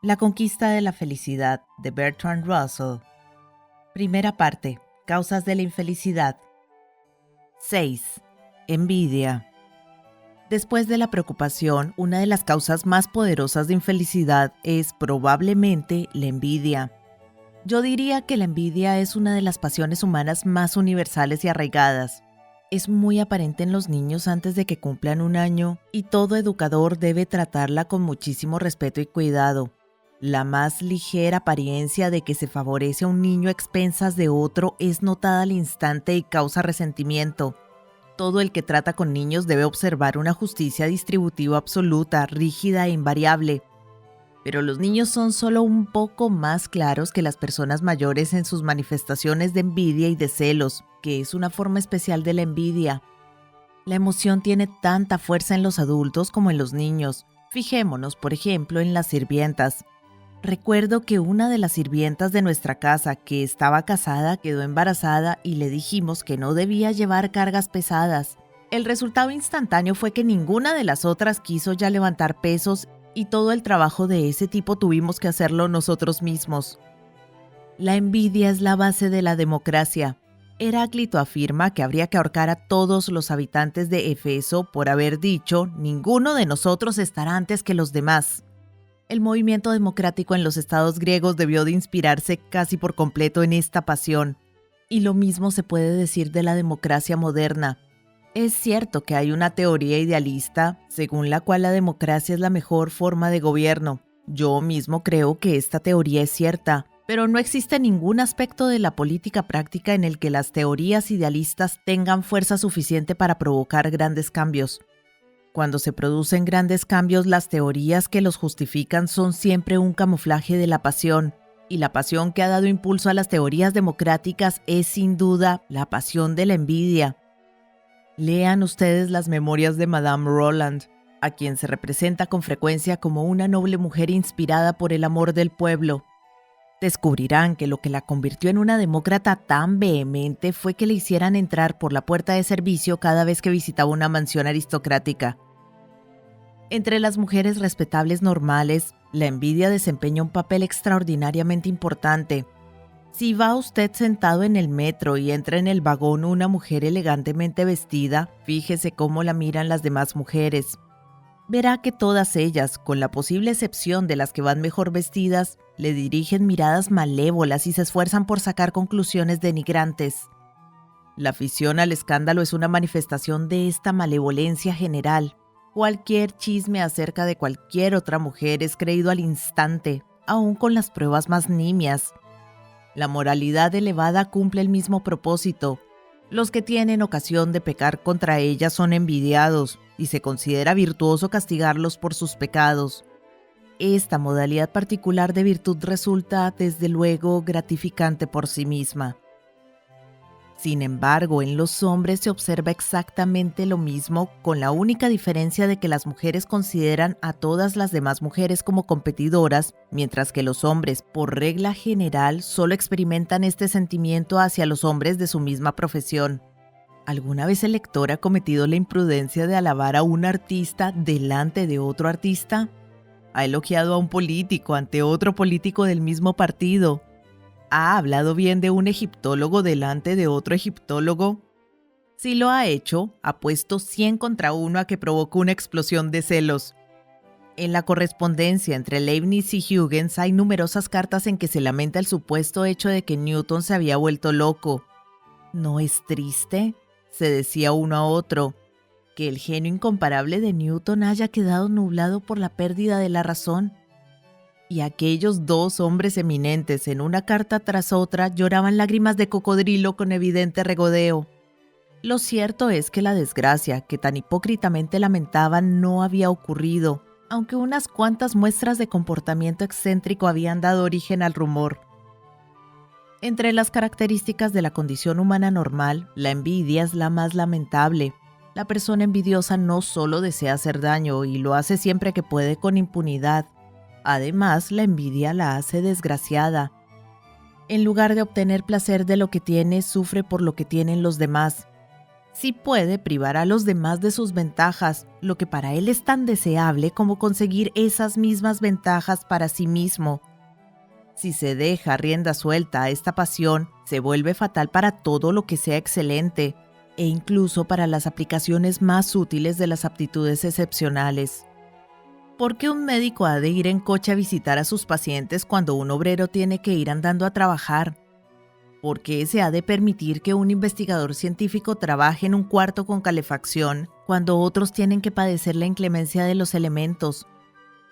La conquista de la felicidad, de Bertrand Russell. Primera parte. Causas de la infelicidad. 6. Envidia. Después de la preocupación, una de las causas más poderosas de infelicidad es probablemente la envidia. Yo diría que la envidia es una de las pasiones humanas más universales y arraigadas. Es muy aparente en los niños antes de que cumplan un año y todo educador debe tratarla con muchísimo respeto y cuidado. La más ligera apariencia de que se favorece a un niño a expensas de otro es notada al instante y causa resentimiento. Todo el que trata con niños debe observar una justicia distributiva absoluta, rígida e invariable. Pero los niños son solo un poco más claros que las personas mayores en sus manifestaciones de envidia y de celos, que es una forma especial de la envidia. La emoción tiene tanta fuerza en los adultos como en los niños. Fijémonos, por ejemplo, en las sirvientas. Recuerdo que una de las sirvientas de nuestra casa, que estaba casada, quedó embarazada y le dijimos que no debía llevar cargas pesadas. El resultado instantáneo fue que ninguna de las otras quiso ya levantar pesos y todo el trabajo de ese tipo tuvimos que hacerlo nosotros mismos. La envidia es la base de la democracia. Heráclito afirma que habría que ahorcar a todos los habitantes de Éfeso por haber dicho: ninguno de nosotros estará antes que los demás. El movimiento democrático en los estados griegos debió de inspirarse casi por completo en esta pasión. Y lo mismo se puede decir de la democracia moderna. Es cierto que hay una teoría idealista según la cual la democracia es la mejor forma de gobierno. Yo mismo creo que esta teoría es cierta, pero no existe ningún aspecto de la política práctica en el que las teorías idealistas tengan fuerza suficiente para provocar grandes cambios. Cuando se producen grandes cambios, las teorías que los justifican son siempre un camuflaje de la pasión, y la pasión que ha dado impulso a las teorías democráticas es sin duda la pasión de la envidia. Lean ustedes las memorias de Madame Roland, a quien se representa con frecuencia como una noble mujer inspirada por el amor del pueblo. Descubrirán que lo que la convirtió en una demócrata tan vehemente fue que le hicieran entrar por la puerta de servicio cada vez que visitaba una mansión aristocrática. Entre las mujeres respetables normales, la envidia desempeña un papel extraordinariamente importante. Si va usted sentado en el metro y entra en el vagón una mujer elegantemente vestida, fíjese cómo la miran las demás mujeres. Verá que todas ellas, con la posible excepción de las que van mejor vestidas, le dirigen miradas malévolas y se esfuerzan por sacar conclusiones denigrantes. La afición al escándalo es una manifestación de esta malevolencia general. Cualquier chisme acerca de cualquier otra mujer es creído al instante, aun con las pruebas más nimias. La moralidad elevada cumple el mismo propósito. Los que tienen ocasión de pecar contra ella son envidiados, y se considera virtuoso castigarlos por sus pecados. Esta modalidad particular de virtud resulta, desde luego, gratificante por sí misma. Sin embargo, en los hombres se observa exactamente lo mismo, con la única diferencia de que las mujeres consideran a todas las demás mujeres como competidoras, mientras que los hombres, por regla general, solo experimentan este sentimiento hacia los hombres de su misma profesión. ¿Alguna vez el lector ha cometido la imprudencia de alabar a un artista delante de otro artista? ¿Ha elogiado a un político ante otro político del mismo partido? ¿Ha hablado bien de un egiptólogo delante de otro egiptólogo? Si lo ha hecho, ha puesto 100 contra 1 a que provocó una explosión de celos. En la correspondencia entre Leibniz y Huygens hay numerosas cartas en que se lamenta el supuesto hecho de que Newton se había vuelto loco. ¿No es triste?, se decía uno a otro, que el genio incomparable de Newton haya quedado nublado por la pérdida de la razón. Y aquellos dos hombres eminentes, en una carta tras otra, lloraban lágrimas de cocodrilo con evidente regodeo. Lo cierto es que la desgracia, que tan hipócritamente lamentaban, no había ocurrido, aunque unas cuantas muestras de comportamiento excéntrico habían dado origen al rumor. Entre las características de la condición humana normal, la envidia es la más lamentable. La persona envidiosa no solo desea hacer daño, y lo hace siempre que puede con impunidad. Además, la envidia la hace desgraciada. En lugar de obtener placer de lo que tiene, sufre por lo que tienen los demás. Sí puede privar a los demás de sus ventajas, lo que para él es tan deseable como conseguir esas mismas ventajas para sí mismo. Si se deja rienda suelta a esta pasión, se vuelve fatal para todo lo que sea excelente, e incluso para las aplicaciones más útiles de las aptitudes excepcionales. ¿Por qué un médico ha de ir en coche a visitar a sus pacientes cuando un obrero tiene que ir andando a trabajar? ¿Por qué se ha de permitir que un investigador científico trabaje en un cuarto con calefacción cuando otros tienen que padecer la inclemencia de los elementos?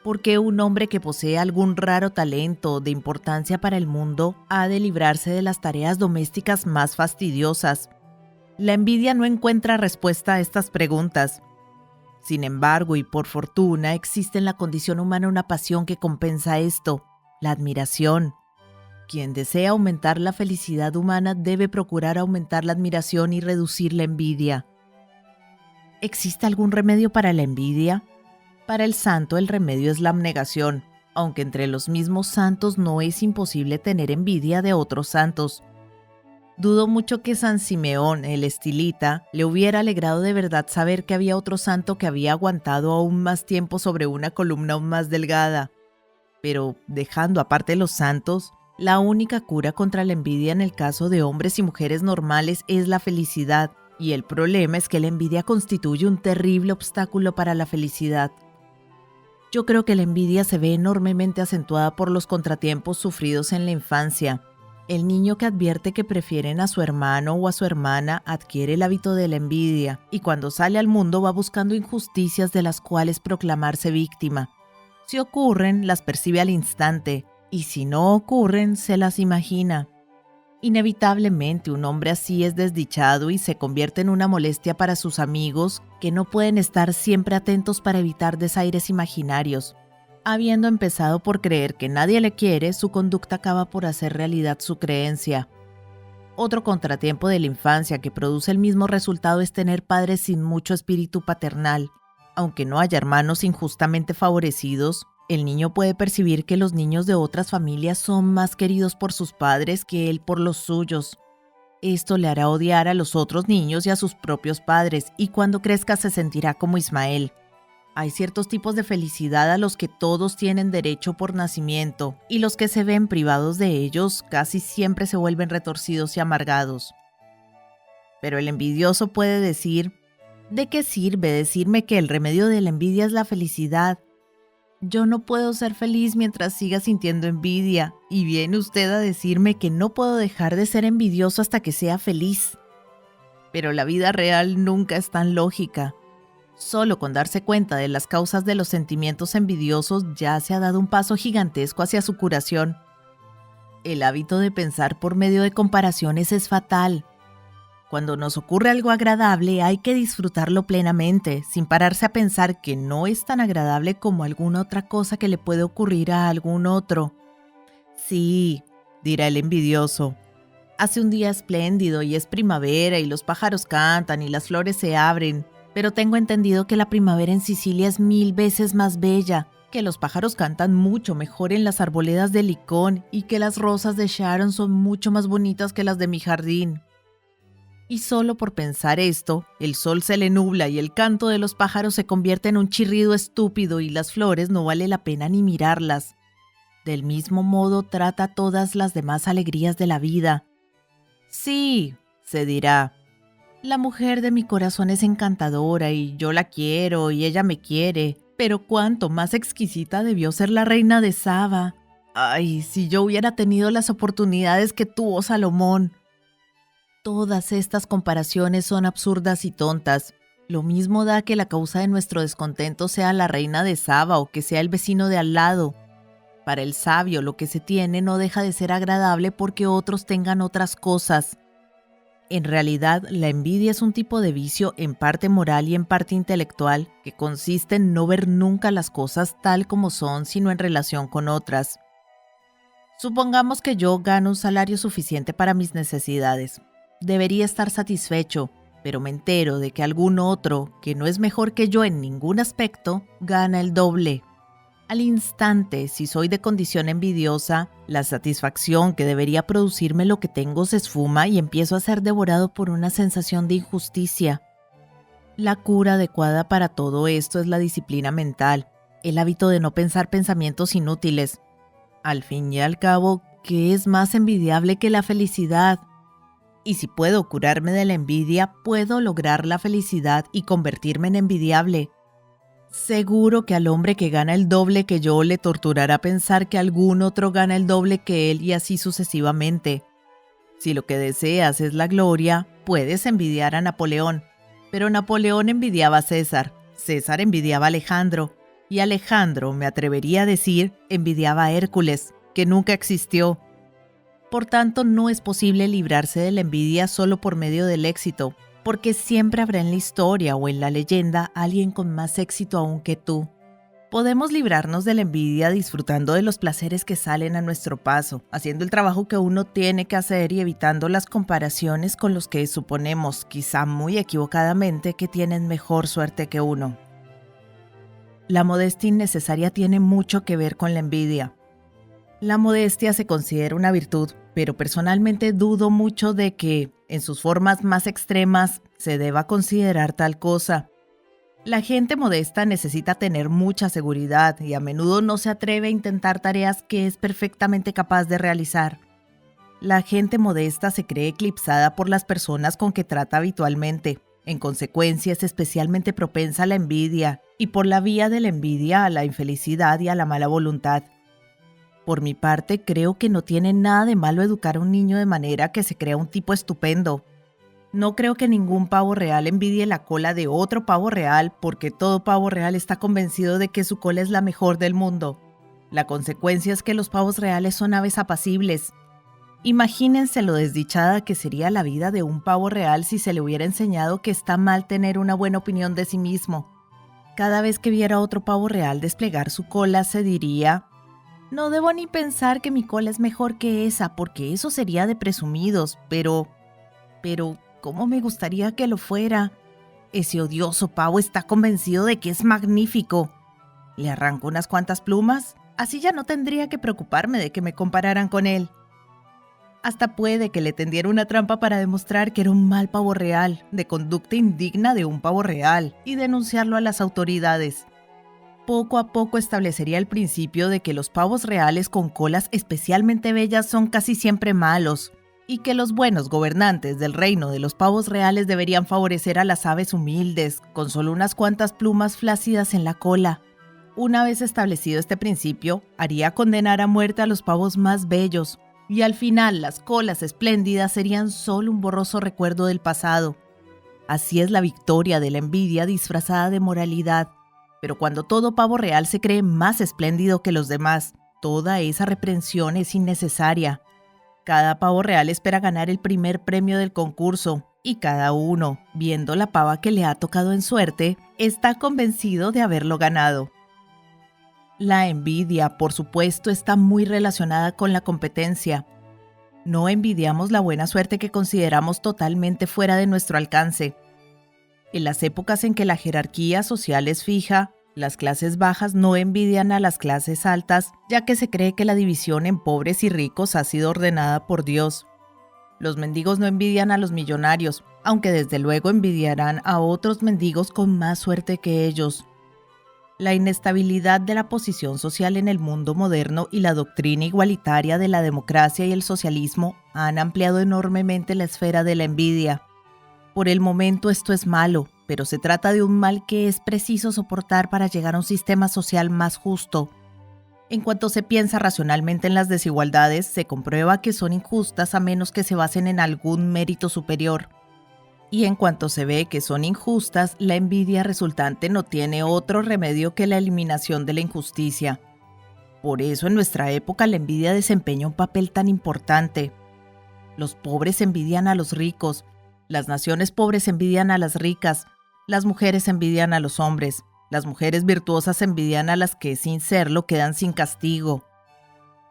¿Por qué un hombre que posee algún raro talento de importancia para el mundo ha de librarse de las tareas domésticas más fastidiosas? La envidia no encuentra respuesta a estas preguntas. Sin embargo, y por fortuna, existe en la condición humana una pasión que compensa esto: la admiración. Quien desea aumentar la felicidad humana debe procurar aumentar la admiración y reducir la envidia. ¿Existe algún remedio para la envidia? Para el santo el remedio es la abnegación, aunque entre los mismos santos no es imposible tener envidia de otros santos. Dudo mucho que San Simeón, el estilita, le hubiera alegrado de verdad saber que había otro santo que había aguantado aún más tiempo sobre una columna aún más delgada. Pero, dejando aparte los santos, la única cura contra la envidia en el caso de hombres y mujeres normales es la felicidad, y el problema es que la envidia constituye un terrible obstáculo para la felicidad. Yo creo que la envidia se ve enormemente acentuada por los contratiempos sufridos en la infancia. El niño que advierte que prefieren a su hermano o a su hermana adquiere el hábito de la envidia, y cuando sale al mundo va buscando injusticias de las cuales proclamarse víctima. Si ocurren, las percibe al instante, y si no ocurren, se las imagina. Inevitablemente un hombre así es desdichado y se convierte en una molestia para sus amigos, que no pueden estar siempre atentos para evitar desaires imaginarios. Habiendo empezado por creer que nadie le quiere, su conducta acaba por hacer realidad su creencia. Otro contratiempo de la infancia que produce el mismo resultado es tener padres sin mucho espíritu paternal. Aunque no haya hermanos injustamente favorecidos, el niño puede percibir que los niños de otras familias son más queridos por sus padres que él por los suyos. Esto le hará odiar a los otros niños y a sus propios padres, y cuando crezca se sentirá como Ismael. Hay ciertos tipos de felicidad a los que todos tienen derecho por nacimiento, y los que se ven privados de ellos casi siempre se vuelven retorcidos y amargados. Pero el envidioso puede decir: ¿de qué sirve decirme que el remedio de la envidia es la felicidad? Yo no puedo ser feliz mientras siga sintiendo envidia, y viene usted a decirme que no puedo dejar de ser envidioso hasta que sea feliz. Pero la vida real nunca es tan lógica. Solo con darse cuenta de las causas de los sentimientos envidiosos ya se ha dado un paso gigantesco hacia su curación. El hábito de pensar por medio de comparaciones es fatal. Cuando nos ocurre algo agradable hay que disfrutarlo plenamente, sin pararse a pensar que no es tan agradable como alguna otra cosa que le puede ocurrir a algún otro. Sí, dirá el envidioso, hace un día espléndido y es primavera y los pájaros cantan y las flores se abren, pero tengo entendido que la primavera en Sicilia es 1000 veces más bella, que los pájaros cantan mucho mejor en las arboledas de Licón y que las rosas de Sharon son mucho más bonitas que las de mi jardín. Y solo por pensar esto, el sol se le nubla y el canto de los pájaros se convierte en un chirrido estúpido y las flores no vale la pena ni mirarlas. Del mismo modo trata todas las demás alegrías de la vida. Sí, se dirá, la mujer de mi corazón es encantadora y yo la quiero y ella me quiere, pero cuánto más exquisita debió ser la reina de Saba. Ay, si yo hubiera tenido las oportunidades que tuvo Salomón. Todas estas comparaciones son absurdas y tontas. Lo mismo da que la causa de nuestro descontento sea la reina de Saba o que sea el vecino de al lado. Para el sabio, lo que se tiene no deja de ser agradable porque otros tengan otras cosas. En realidad, la envidia es un tipo de vicio en parte moral y en parte intelectual que consiste en no ver nunca las cosas tal como son, sino en relación con otras. Supongamos que yo gano un salario suficiente para mis necesidades. Debería estar satisfecho, pero me entero de que algún otro, que no es mejor que yo en ningún aspecto, gana el doble. Al instante, si soy de condición envidiosa, la satisfacción que debería producirme lo que tengo se esfuma y empiezo a ser devorado por una sensación de injusticia. La cura adecuada para todo esto es la disciplina mental, el hábito de no pensar pensamientos inútiles. Al fin y al cabo, ¿qué es más envidiable que la felicidad? Y si puedo curarme de la envidia, puedo lograr la felicidad y convertirme en envidiable. Seguro que al hombre que gana el doble que yo le torturará pensar que algún otro gana el doble que él y así sucesivamente. Si lo que deseas es la gloria, puedes envidiar a Napoleón. Pero Napoleón envidiaba a César, César envidiaba a Alejandro, y Alejandro, me atrevería a decir, envidiaba a Hércules, que nunca existió. Por tanto, no es posible librarse de la envidia solo por medio del éxito, porque siempre habrá en la historia o en la leyenda alguien con más éxito aún que tú. Podemos librarnos de la envidia disfrutando de los placeres que salen a nuestro paso, haciendo el trabajo que uno tiene que hacer y evitando las comparaciones con los que suponemos, quizá muy equivocadamente, que tienen mejor suerte que uno. La modestia innecesaria tiene mucho que ver con la envidia. La modestia se considera una virtud, pero personalmente dudo mucho de que, en sus formas más extremas, se deba considerar tal cosa. La gente modesta necesita tener mucha seguridad y a menudo no se atreve a intentar tareas que es perfectamente capaz de realizar. La gente modesta se cree eclipsada por las personas con que trata habitualmente. En consecuencia, es especialmente propensa a la envidia y por la vía de la envidia a la infelicidad y a la mala voluntad. Por mi parte, creo que no tiene nada de malo educar a un niño de manera que se crea un tipo estupendo. No creo que ningún pavo real envidie la cola de otro pavo real porque todo pavo real está convencido de que su cola es la mejor del mundo. La consecuencia es que los pavos reales son aves apacibles. Imagínense lo desdichada que sería la vida de un pavo real si se le hubiera enseñado que está mal tener una buena opinión de sí mismo. Cada vez que viera a otro pavo real desplegar su cola se diría: no debo ni pensar que mi cola es mejor que esa porque eso sería de presumidos, pero, ¿cómo me gustaría que lo fuera? Ese odioso pavo está convencido de que es magnífico. ¿Le arranco unas cuantas plumas? Así ya no tendría que preocuparme de que me compararan con él. Hasta puede que le tendiera una trampa para demostrar que era un mal pavo real, de conducta indigna de un pavo real, y denunciarlo a las autoridades. Poco a poco establecería el principio de que los pavos reales con colas especialmente bellas son casi siempre malos, y que los buenos gobernantes del reino de los pavos reales deberían favorecer a las aves humildes, con solo unas cuantas plumas flácidas en la cola. Una vez establecido este principio, haría condenar a muerte a los pavos más bellos, y al final las colas espléndidas serían solo un borroso recuerdo del pasado. Así es la victoria de la envidia disfrazada de moralidad. Pero cuando todo pavo real se cree más espléndido que los demás, toda esa reprensión es innecesaria. Cada pavo real espera ganar el primer premio del concurso, y cada uno, viendo la pava que le ha tocado en suerte, está convencido de haberlo ganado. La envidia, por supuesto, está muy relacionada con la competencia. No envidiamos la buena suerte que consideramos totalmente fuera de nuestro alcance. En las épocas en que la jerarquía social es fija, las clases bajas no envidian a las clases altas, ya que se cree que la división en pobres y ricos ha sido ordenada por Dios. Los mendigos no envidian a los millonarios, aunque desde luego envidiarán a otros mendigos con más suerte que ellos. La inestabilidad de la posición social en el mundo moderno y la doctrina igualitaria de la democracia y el socialismo han ampliado enormemente la esfera de la envidia. Por el momento esto es malo, pero se trata de un mal que es preciso soportar para llegar a un sistema social más justo. En cuanto se piensa racionalmente en las desigualdades, se comprueba que son injustas a menos que se basen en algún mérito superior. Y en cuanto se ve que son injustas, la envidia resultante no tiene otro remedio que la eliminación de la injusticia. Por eso en nuestra época la envidia desempeña un papel tan importante. Los pobres envidian a los ricos, las naciones pobres envidian a las ricas, las mujeres envidian a los hombres, las mujeres virtuosas envidian a las que sin serlo quedan sin castigo.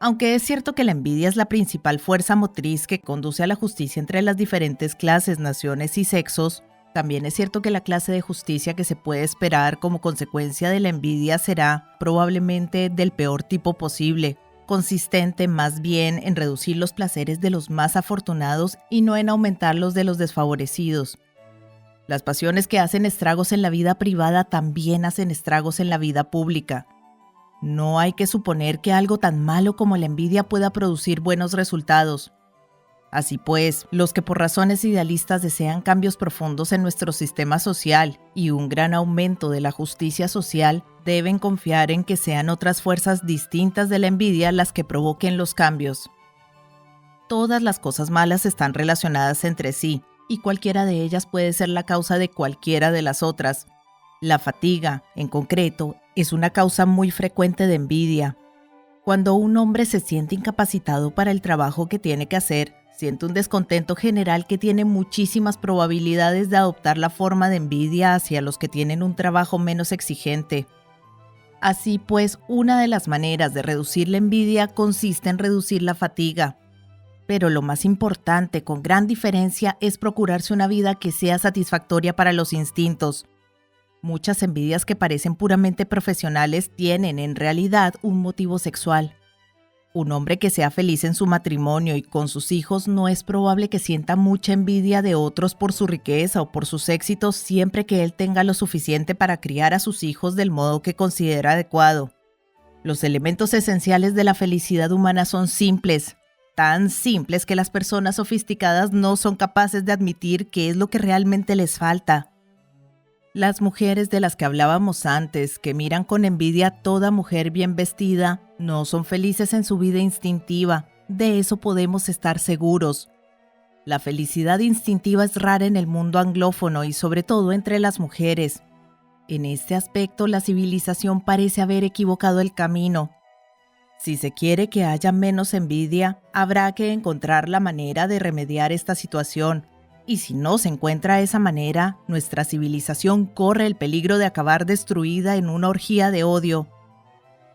Aunque es cierto que la envidia es la principal fuerza motriz que conduce a la justicia entre las diferentes clases, naciones y sexos, También es cierto que la clase de justicia que se puede esperar como consecuencia de la envidia será probablemente del peor tipo posible, consistente más bien en reducir los placeres de los más afortunados y no en aumentar los de los desfavorecidos. Las pasiones que hacen estragos en la vida privada también hacen estragos en la vida pública. No hay que suponer que algo tan malo como la envidia pueda producir buenos resultados. Así pues, los que por razones idealistas desean cambios profundos en nuestro sistema social y un gran aumento de la justicia social, deben confiar en que sean otras fuerzas distintas de la envidia las que provoquen los cambios. Todas las cosas malas están relacionadas entre sí, y cualquiera de ellas puede ser la causa de cualquiera de las otras. La fatiga, en concreto, es una causa muy frecuente de envidia. Cuando un hombre se siente incapacitado para el trabajo que tiene que hacer, siente un descontento general que tiene muchísimas probabilidades de adoptar la forma de envidia hacia los que tienen un trabajo menos exigente. Así pues, una de las maneras de reducir la envidia consiste en reducir la fatiga. Pero lo más importante, con gran diferencia, es procurarse una vida que sea satisfactoria para los instintos. Muchas envidias que parecen puramente profesionales tienen en realidad un motivo sexual. Un hombre que sea feliz en su matrimonio y con sus hijos no es probable que sienta mucha envidia de otros por su riqueza o por sus éxitos siempre que él tenga lo suficiente para criar a sus hijos del modo que considera adecuado. Los elementos esenciales de la felicidad humana son simples, tan simples que las personas sofisticadas no son capaces de admitir qué es lo que realmente les falta. Las mujeres de las que hablábamos antes, que miran con envidia a toda mujer bien vestida, no son felices en su vida instintiva, de eso podemos estar seguros. La felicidad instintiva es rara en el mundo anglófono y sobre todo entre las mujeres. En este aspecto, la civilización parece haber equivocado el camino. Si se quiere que haya menos envidia, habrá que encontrar la manera de remediar esta situación. Y si no se encuentra esa manera, nuestra civilización corre el peligro de acabar destruida en una orgía de odio.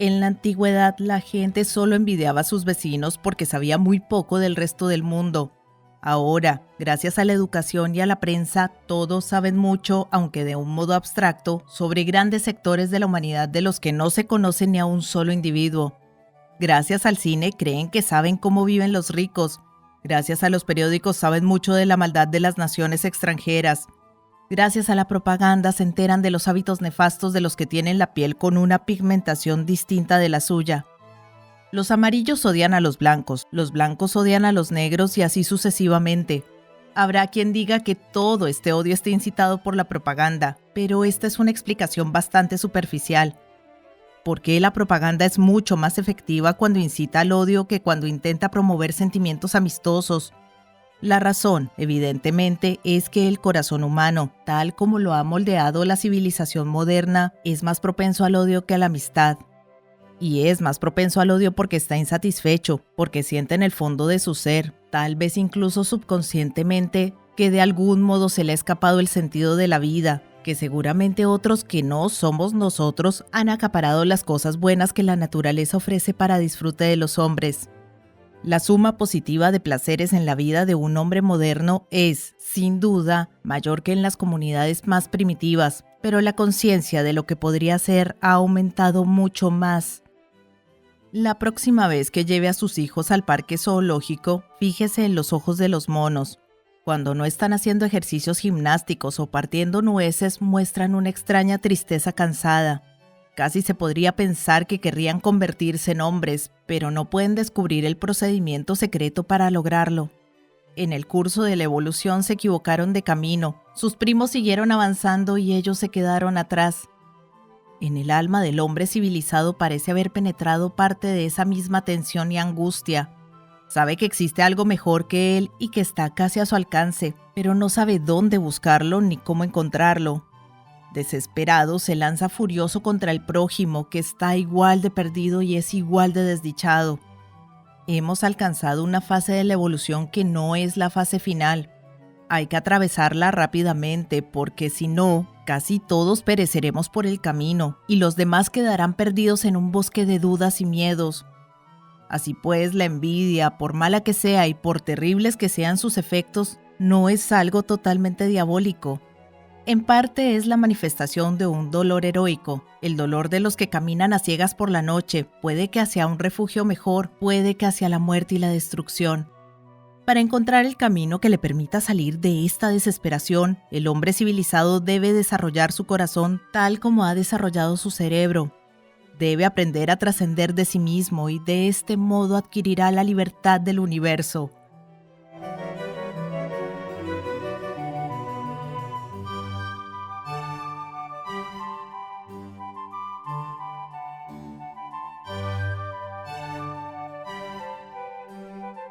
En la antigüedad, la gente solo envidiaba a sus vecinos porque sabía muy poco del resto del mundo. Ahora, gracias a la educación y a la prensa, todos saben mucho, aunque de un modo abstracto, sobre grandes sectores de la humanidad de los que no se conoce ni a un solo individuo. Gracias al cine creen que saben cómo viven los ricos. Gracias a los periódicos saben mucho de la maldad de las naciones extranjeras. Gracias a la propaganda se enteran de los hábitos nefastos de los que tienen la piel con una pigmentación distinta de la suya. Los amarillos odian a los blancos odian a los negros y así sucesivamente. Habrá quien diga que todo este odio está incitado por la propaganda, pero esta es una explicación bastante superficial. Porque la propaganda es mucho más efectiva cuando incita al odio que cuando intenta promover sentimientos amistosos. La razón, evidentemente, es que el corazón humano, tal como lo ha moldeado la civilización moderna, es más propenso al odio que a la amistad. Y es más propenso al odio porque está insatisfecho, porque siente en el fondo de su ser, tal vez incluso subconscientemente, que de algún modo se le ha escapado el sentido de la vida, que seguramente otros que no somos nosotros han acaparado las cosas buenas que la naturaleza ofrece para disfrute de los hombres. La suma positiva de placeres en la vida de un hombre moderno es, sin duda, mayor que en las comunidades más primitivas, pero la conciencia de lo que podría ser ha aumentado mucho más. La próxima vez que lleve a sus hijos al parque zoológico, fíjese en los ojos de los monos. Cuando no están haciendo ejercicios gimnásticos o partiendo nueces, muestran una extraña tristeza cansada. Casi se podría pensar que querrían convertirse en hombres, pero no pueden descubrir el procedimiento secreto para lograrlo. En el curso de la evolución se equivocaron de camino, sus primos siguieron avanzando y ellos se quedaron atrás. En el alma del hombre civilizado parece haber penetrado parte de esa misma tensión y angustia. Sabe que existe algo mejor que él y que está casi a su alcance, pero no sabe dónde buscarlo ni cómo encontrarlo. Desesperado, se lanza furioso contra el prójimo, que está igual de perdido y es igual de desdichado. Hemos alcanzado una fase de la evolución que no es la fase final. Hay que atravesarla rápidamente, porque si no, casi todos pereceremos por el camino, y los demás quedarán perdidos en un bosque de dudas y miedos. Así pues, la envidia, por mala que sea y por terribles que sean sus efectos, no es algo totalmente diabólico. En parte es la manifestación de un dolor heroico, el dolor de los que caminan a ciegas por la noche, puede que hacia un refugio mejor, puede que hacia la muerte y la destrucción. Para encontrar el camino que le permita salir de esta desesperación, el hombre civilizado debe desarrollar su corazón tal como ha desarrollado su cerebro. Debe aprender a trascender de sí mismo y de este modo adquirirá la libertad del universo.